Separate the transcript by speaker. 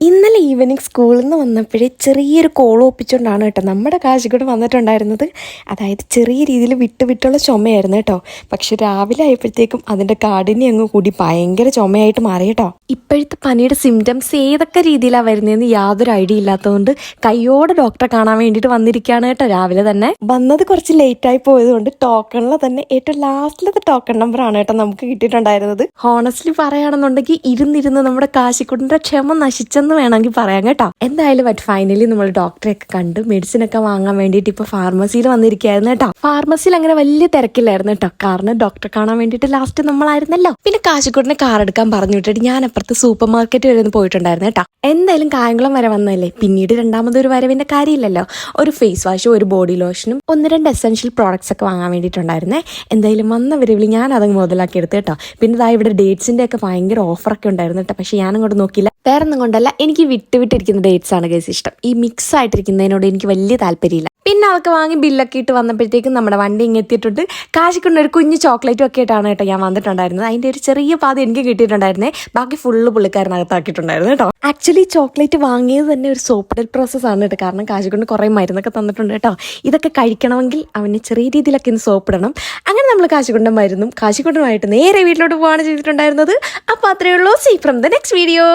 Speaker 1: ഇന്നലെ ഈവനിങ് സ്കൂളിൽ നിന്ന് വന്നപ്പോഴേ ചെറിയൊരു കോൾ ഒപ്പിച്ചുകൊണ്ടാണ് കേട്ടോ നമ്മുടെ കാശിക്കൂടെ വന്നിട്ടുണ്ടായിരുന്നത്. അതായത് ചെറിയ രീതിയിൽ വിട്ടുള്ള ചുമയായിരുന്നു കേട്ടോ. പക്ഷെ രാവിലെ ആയപ്പോഴത്തേക്കും അതിൻ്റെ കാഠിന്യം അങ്ങ് കൂടി ഭയങ്കര ചുമയായിട്ട് മാറി കേട്ടോ. ഇപ്പോഴത്തെ പനിയുടെ സിംറ്റംസ് ഏതൊക്കെ രീതിയിലാണ് വരുന്നതെന്ന് യാതൊരു ഐഡിയ ഇല്ലാത്തതുകൊണ്ട് കയ്യോടെ ഡോക്ടറെ കാണാൻ വേണ്ടിയിട്ട് വന്നിരിക്കുകയാണ് കേട്ടോ. രാവിലെ തന്നെ വന്നത് കുറച്ച് ലേറ്റായി പോയതുകൊണ്ട് ടോക്കണിൽ തന്നെ ഏറ്റവും ലാസ്റ്റിലത്തെ ടോക്കൺ നമ്പറാണ് കേട്ടോ നമുക്ക് കിട്ടിയിട്ടുണ്ടായിരുന്നത്. ഹോണസ്റ്റ്ലി പറയുകയാണെന്നുണ്ടെങ്കിൽ ഇരുന്നിരുന്ന് നമ്മുടെ കാശിക്കൂടിൻ്റെ ക്ഷമ നശിച്ചെന്ന് വേണമെങ്കിൽ പറയാം കേട്ടോ. എന്തായാലും ഫൈനലി നമ്മൾ ഡോക്ടറെ ഒക്കെ കണ്ട് മെഡിസിൻ ഒക്കെ വാങ്ങാൻ വേണ്ടിയിട്ട് ഇപ്പൊ ഫാർമസിയിൽ വന്നിരിക്കുകയായിരുന്നു കേട്ടോ. ഫാർമസിയിൽ അങ്ങനെ വലിയ തിരക്കില്ലായിരുന്നു കേട്ടോ, കാരണം ഡോക്ടറെ കാണാൻ വേണ്ടിയിട്ട് ലാസ്റ്റ് നമ്മളായിരുന്നല്ലോ. പിന്നെ കാശിക്കൂടിനെ കാർ എടുക്കാൻ പറഞ്ഞു വിട്ടിട്ട് ഞാൻ അപ്പുറത്ത് സൂപ്പർ മാർക്കറ്റ് വരെ ഒന്ന് പോയിട്ടുണ്ടായിരുന്നു കേട്ടോ. എന്തായാലും കായംകുളം വരെ വന്നതല്ലേ, പിന്നീട് രണ്ടാമതൊരു വരവിന്റെ കാര്യമില്ലല്ലോ. ഒരു ഫേസ് വാഷും ഒരു ബോഡി ലോഷനും 1-2 എസെൻഷ്യൽ പ്രോഡക്ട്സ് ഒക്കെ വാങ്ങാൻ വേണ്ടിയിട്ടുണ്ടായിരുന്നേ. എന്തായാലും വന്ന വരവിൽ ഞാൻ അതങ്ങ് മുതലാക്കി എടുത്ത് കേട്ടോ. പിന്നെ ഇതാ ഇവിടെ ഡേറ്റ്സിന്റെ ഒക്കെ ഭയങ്കര ഓഫറൊക്കെ ഉണ്ടായിരുന്നു കേട്ടോ. പക്ഷെ ഞാനങ്ങോട്ട് നോക്കിയില്ല. വേറൊന്നും കൊണ്ടല്ല, എനിക്ക് വിട്ടിരിക്കുന്ന ഡേറ്റ്സ് ആണ് ഗൈസ് ഇഷ്ടം. ഈ മിക്സ് ആയിട്ടിരിക്കുന്നതിനോട് എനിക്ക് വലിയ താല്പര്യമില്ല. പിന്നെ അതൊക്കെ വാങ്ങി ബില്ലൊക്കെ ഇട്ട് വന്നപ്പോഴത്തേക്കും നമ്മുടെ വണ്ടി ഇങ്ങനെ എത്തിയിട്ടുണ്ട്. കാശിക്കൊണ്ട് ഒരു കുഞ്ഞു ചോക്ലേറ്റും ഒക്കെ ആയിട്ടാണ് കേട്ടോ ഞാൻ വന്നിട്ടുണ്ടായിരുന്നത്. അതിൻ്റെ ഒരു ചെറിയ പാതി എനിക്ക് കിട്ടിയിട്ടുണ്ടായിരുന്നേ, ബാക്കി ഫുള്ള് പുള്ളിക്കാരനകത്താക്കിയിട്ടുണ്ടായിരുന്നു കേട്ടോ. ആക്ച്വലി ചോക്ലേറ്റ് വാങ്ങിയത് തന്നെ ഒരു സോപ്പിടൽ പ്രോസസ്സാണ് കേട്ടോ, കാരണം കാശിക്കൊണ്ട് കുറേ മരുന്നൊക്കെ തന്നിട്ടുണ്ട് കേട്ടോ. ഇതൊക്കെ കഴിക്കണമെങ്കിൽ അവന് ചെറിയ രീതിയിലൊക്കെ ഇന്ന് സോപ്പിടണം. അങ്ങനെ നമ്മൾ കാശിക്കൊണ്ടും മരുന്നും കാശിക്കൊണ്ടുമായിട്ട് നേരെ വീട്ടിലോട്ട് പോവാണ് ചെയ്തിട്ടുണ്ടായിരുന്നത്. അപ്പോൾ അത്രയേ ഉള്ളൂ. See from the next video.